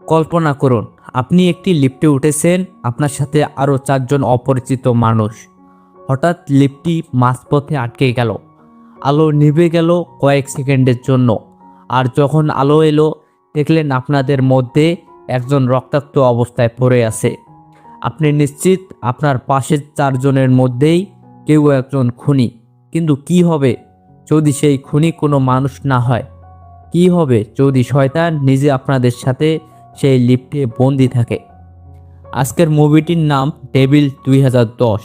কল্পনা করুন, আপনি একটি লিফটে উঠেছেন, আপনার সাথে আরও 4জন অপরিচিত মানুষ। হঠাৎ লিফটটি মাঝপথে আটকে গেল। আলো নিভে গেল কয়েক সেকেন্ডের জন্য। আর যখন আলো এলো, দেখলেন আপনাদের মধ্যে একজন রক্তাক্ত অবস্থায় পড়ে আছে। আপনি নিশ্চিত আপনার পাশের 4জনের মধ্যেই কেউ একজন খুনি। কিন্তু কি হবে যদি সেই খুনি কোনো মানুষ না হয়? কি হবে যদি শয়তান নিজে আপনাদের সাথে সেই লিফটে বন্দি থাকে? আজকের মুভিটির নাম ডেভিল 2010।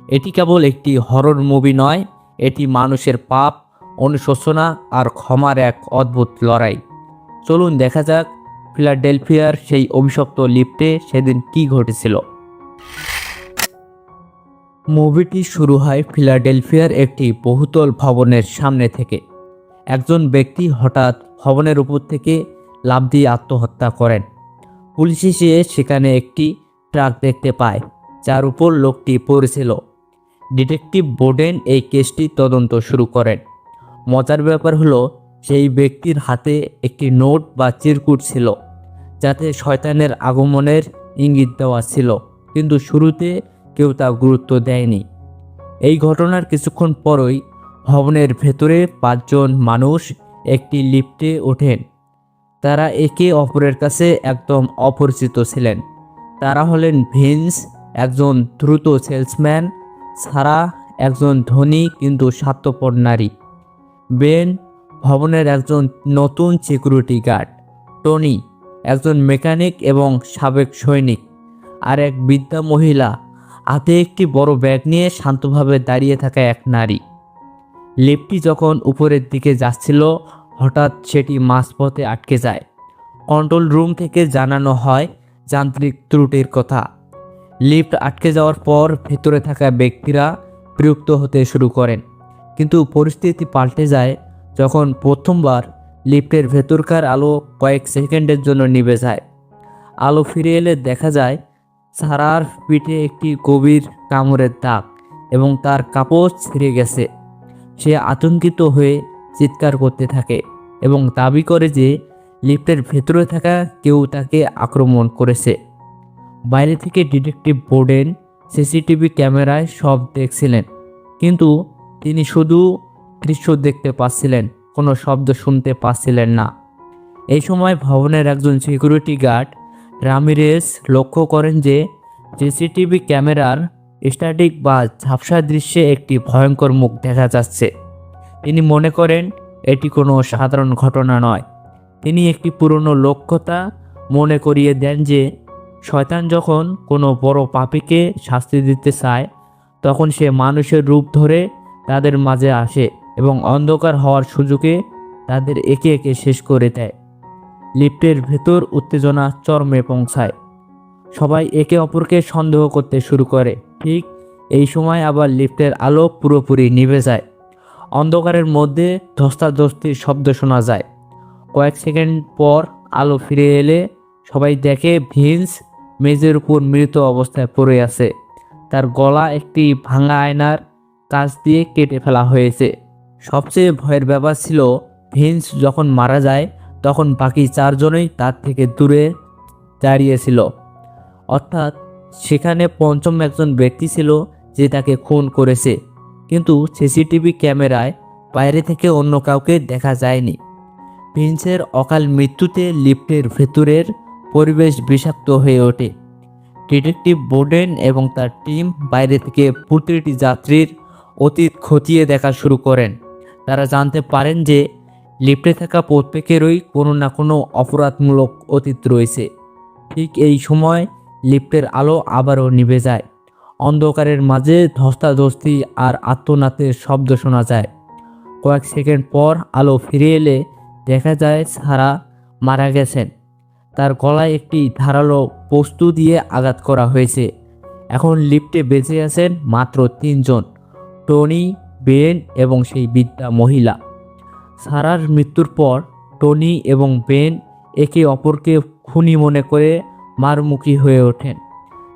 এটি কেবল একটি হরর মুভি নয়, এটি মানুষের পাপ, অনুশোচনা আর ক্ষমার এক অদ্ভুত লড়াই। চলুন দেখা যাক ফিলাডেলফিয়ার সেই অভিশপ্ত লিফটে সেদিন কি ঘটেছিল। মুভিটি শুরু হয় ফিলাডেলফিয়ার একটি বহুতল ভবনের সামনে থেকে। একজন ব্যক্তি হঠাৎ ভবনের উপর থেকে লাফ দিয়ে আত্মহত্যা করেন। পুলিশ এসে সেখানে একটি ট্রাক দেখতে পায়, যার উপর লোকটি পড়েছিল। ডিটেকটিভ বোডেন এই কেসটি তদন্ত শুরু করেন। মজার ব্যাপার হলো, সেই ব্যক্তির হাতে একটি নোট বা চিরকুট ছিল, যাতে শয়তানের আগমনের ইঙ্গিত দেওয়া ছিল, কিন্তু শুরুতে কেউ তা গুরুত্ব দেয়নি। এই ঘটনার কিছুক্ষণ পরই ভবনের ভেতরে 5জন মানুষ একটি লিফটে ওঠেন। তারা একে অপরের কাছে একদম অপরিচিত ছিলেন। তারা হলেন ভিন্স, একজন দ্রুত সেলসম্যান; সারা, একজন ধনী কিন্তু স্বার্থপর নারী; বেন, ভবনের একজন নতুন সিকিউরিটি গার্ড; টনি, একজন মেকানিক এবং সাবেক সৈনিক; আর এক বৃদ্ধা মহিলা, হাতে একটি বড় ব্যাগ নিয়ে শান্তভাবে দাঁড়িয়ে থাকা এক নারী। লিফটটি যখন উপরের দিকে যাচ্ছিল, হঠাৎ সেটি মাঝপথে আটকে যায়। কন্ট্রোল রুম থেকে জানানো হয় যান্ত্রিক ত্রুটির কথা। লিফট আটকে যাওয়ার পর ভেতরে থাকা ব্যক্তিরা বিরক্ত হতে শুরু করেন। কিন্তু পরিস্থিতি পাল্টে যায় যখন প্রথমবার লিফটের ভেতরকার আলো কয়েক সেকেন্ডের জন্য নিভে যায়। আলো ফিরে এলে দেখা যায় সারার পিঠে একটি গভীর কামড়ের দাগ এবং তার কাপড় ছিঁড়ে গেছে। সে আতঙ্কিত হয়ে চিৎকার করতে থাকে এবং দাবি করে যে লিফটের ভেতরে থাকা কেউ তাকে আক্রমণ করেছে। বাইরে থেকে ডিটেকটিভ বোডেন সিসিটিভি ক্যামেরায় সব দেখছিলেন, কিন্তু তিনি শুধু দৃশ্য দেখতে পাচ্ছিলেন, কোনো শব্দ শুনতে পাচ্ছিলেন না। এই সময় ভবনের একজন সিকিউরিটি গার্ড, রামিরেস, লক্ষ্য করেন যে সিসিটিভি ক্যামেরার স্ট্যাটিক বা ঝাপসা দৃশ্যে একটি ভয়ঙ্কর মুখ দেখা যাচ্ছে। তিনি মনে করেন এটি কোনো সাধারণ ঘটনা নয়। তিনি একটি পুরনো লোককথা মনে করিয়ে দেন যে শয়তান যখন কোনো বড় পাপীকে শাস্তি দিতে চায়, তখন সে মানুষের রূপ ধরে তাদের মাঝে আসে এবং অন্ধকার হওয়ার সুযোগে তাদের একে একে শেষ করে দেয়। লিফটের ভেতর উত্তেজনা চরমে পৌঁছায়। সবাই একে অপরকে সন্দেহ করতে শুরু করে। ঠিক এই সময় আবার লিফটের আলো পুরোপুরি নিভে যায়। অন্ধকারের মধ্যে ধস্তাধস্তির শব্দ শোনা যায়। কয়েক সেকেন্ড পর আলো ফিরে এলে সবাই দেখে ভিন্স মেঝের উপর মৃত অবস্থায় পড়ে আছে। তার গলা একটি ভাঙা আয়নার কাঁচ দিয়ে কেটে ফেলা হয়েছে। সবচেয়ে ভয়ের ব্যাপার ছিল, ভিন্স যখন মারা যায় তখন বাকি 4জনই তার থেকে দূরে দাঁড়িয়েছিল। অর্থাৎ সেখানে পঞ্চম একজন ব্যক্তি ছিল যে তাকে খুন করেছে, কিন্তু সিসিটিভি ক্যামেরায় বাইরে থেকে অন্য কাউকে দেখা যায়নি। ভিন্সের অকাল মৃত্যুতে লিফটের ভেতরের পরিবেশ বিষাক্ত হয়ে ওঠে। ডিটেকটিভ বোডেন এবং তার টিম বাইরে থেকে প্রতিটি যাত্রীর অতীত খতিয়ে দেখা শুরু করেন। তারা জানতে পারেন যে লিফটে থাকা প্রত্যেকেরই কোনো না কোনো অপরাধমূলক অতীত রয়েছে। ঠিক এই সময় লিফটের আলো আবারও নিভে যায়। অন্ধকারের মাঝে ধস্তাধস্তি আর আর্তনাদের শব্দ শোনা যায়। কয়েক সেকেন্ড পর আলো ফিরে এলে দেখা যায় সারা মারা গেছেন। তার গলায় একটি ধারালো বস্তু দিয়ে আঘাত করা হয়েছে। এখন লিফটে বেঁচে আছেন মাত্র 3জন, টনি, বেন এবং সেই বৃদ্ধা মহিলা। সারার মৃত্যুর পর টনি এবং বেন একে অপরকে খুনি মনে করে মারমুখী হয়ে ওঠেন।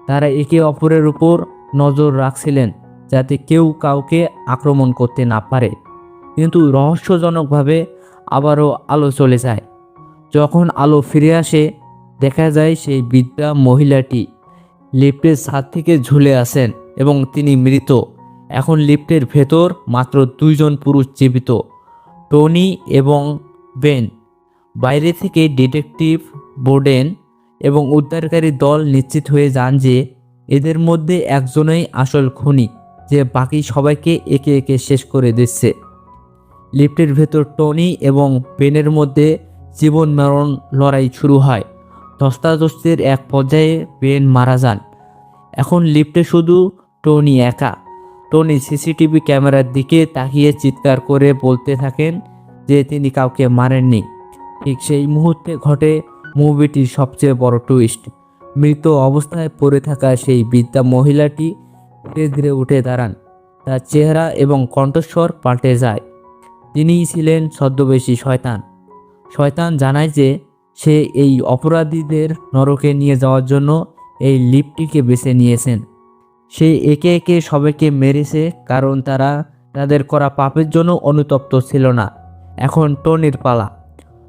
তারা একে অপরের উপর নজর রাখছিলেন যাতে কেউ কাউকে আক্রমণ করতে না পারে। কিন্তু রহস্যজনকভাবে আবারও আলো চলে যায়। যখন আলো ফিরে আসে দেখা যায় সেই বৃদ্ধা মহিলাটি লিফটের ছাদ থেকে ঝুলে আছেন এবং তিনি মৃত। এখন লিফটের ভেতর মাত্র 2জন পুরুষ জীবিত, টনি এবং বেন। বাইরে থেকে ডিটেকটিভ বোডেন এবং উদ্ধারকারী দল নিশ্চিত হয়ে যান যে এদের মধ্যে একজনই আসল খুনি, যে বাকি সবাইকে একে একে শেষ করে দিচ্ছে। লিফটের ভেতর টনি এবং বেনের মধ্যে জীবন মরণ লড়াই শুরু হয়। ধস্তাধস্তির এক পর্যায়ে বেন মারা যান। এখন লিফটে শুধু টনি একা। টনি সিসিটিভি ক্যামেরার দিকে তাকিয়ে চিৎকার করে বলতে থাকেন যে তিনি কাউকে মারেননি। ঠিক সেই মুহূর্তে ঘটে মুভিটির সবচেয়ে বড় টুইস্ট। মৃত অবস্থায় পড়ে থাকা সেই বৃদ্ধা মহিলাটি ধীরে ধীরে উঠে দাঁড়ান। তার চেহারা এবং কণ্ঠস্বর পাল্টে যায়। তিনিই ছিলেন ছদ্মবেশী শয়তান। শয়তান জানায় যে সে এই অপরাধীদের নরকে নিয়ে যাওয়ার জন্য এই লিফটটিকে বেছে নিয়েছেন। সে একে একে সবাইকে মেরেছে কারণ তারা তাদের করা পাপের জন্য অনুতপ্ত ছিল না। এখন টনির পালা।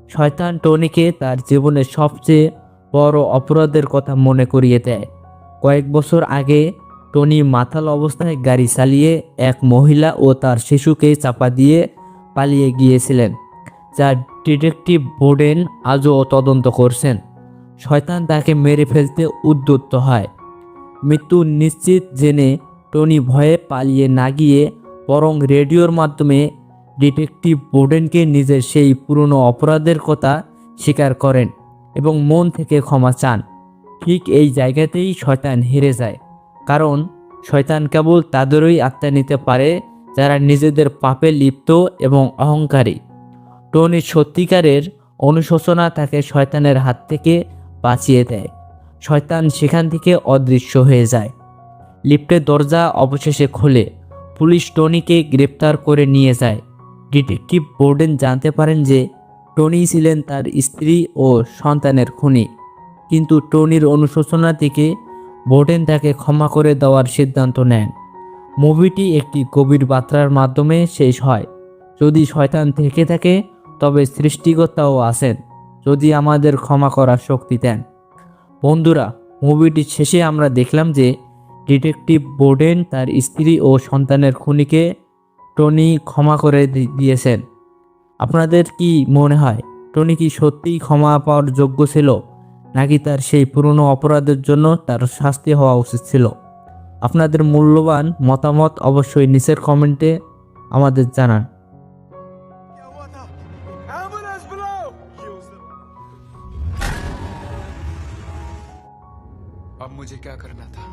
শয়তান টনিকে তার জীবনের সবচেয়ে বড় অপরাধের কথা মনে করিয়ে দেয়। কয়েক বছর আগে টনি মাতাল অবস্থায় গাড়ি চালিয়ে এক মহিলা ও তার শিশুকে চাপা দিয়ে পালিয়ে গিয়েছিলেন, যা ডিটেকটিভ বোডেন আজও তদন্ত করছেন। শয়তান তাকে মেরে ফেলতে উদ্যত হয়। মৃত্যু নিশ্চিত জেনে টনি ভয়ে পালিয়ে না গিয়ে বরং রেডিওর মাধ্যমে ডিটেকটিভ বোডেনকে নিজের সেই পুরনো অপরাধের কথা স্বীকার করেন এবং মন থেকে ক্ষমা চান। ঠিক এই জায়গাতেই শয়তান হেরে যায়, কারণ শয়তান কেবল তাদেরই আত্মা নিতে পারে যারা নিজেদের পাপে লিপ্ত এবং অহংকারী। টনির সত্যিকারের অনুশোচনা তাকে শয়তানের হাত থেকে বাঁচিয়ে দেয়। শয়তান সেখান থেকে অদৃশ্য হয়ে যায়। লিফটের দরজা অবশেষে খোলে। পুলিশ টনিকে গ্রেপ্তার করে নিয়ে যায়। ডিটেকটিভ বোর্ডেন জানতে পারেন যে টনি ছিলেন তার স্ত্রী ও সন্তানের খুনি, কিন্তু টনির অনুশোচনা থেকে বোর্ডেন তাকে ক্ষমা করে দেওয়ার সিদ্ধান্ত নেন। মুভিটি একটি গভীর বার্তার মাধ্যমে শেষ হয়। যদি শয়তান থেকে থাকে তবে সৃষ্টিকর্তাও আছেন, যদি আমাদের ক্ষমা করার শক্তি দেন। বন্ধুরা, মুভিটির শেষে আমরা দেখলাম যে ডিটেকটিভ বোর্ডেন তার স্ত্রী ও সন্তানের খুনিকে টনি ক্ষমা করে দিয়েছেন। আপনাদের কি মনে হয়, টনি কি সত্যিই ক্ষমা পাওয়ার যোগ্য ছিল, নাকি তার সেই পুরনো অপরাধের জন্য তার শাস্তি হওয়া উচিত ছিল? আপনাদের মূল্যবান মতামত অবশ্যই নিচের কমেন্টে আমাদের জানান। क्या हुआ था? एम्बुलेंस बुलाओ। अब मुझे क्या करना था?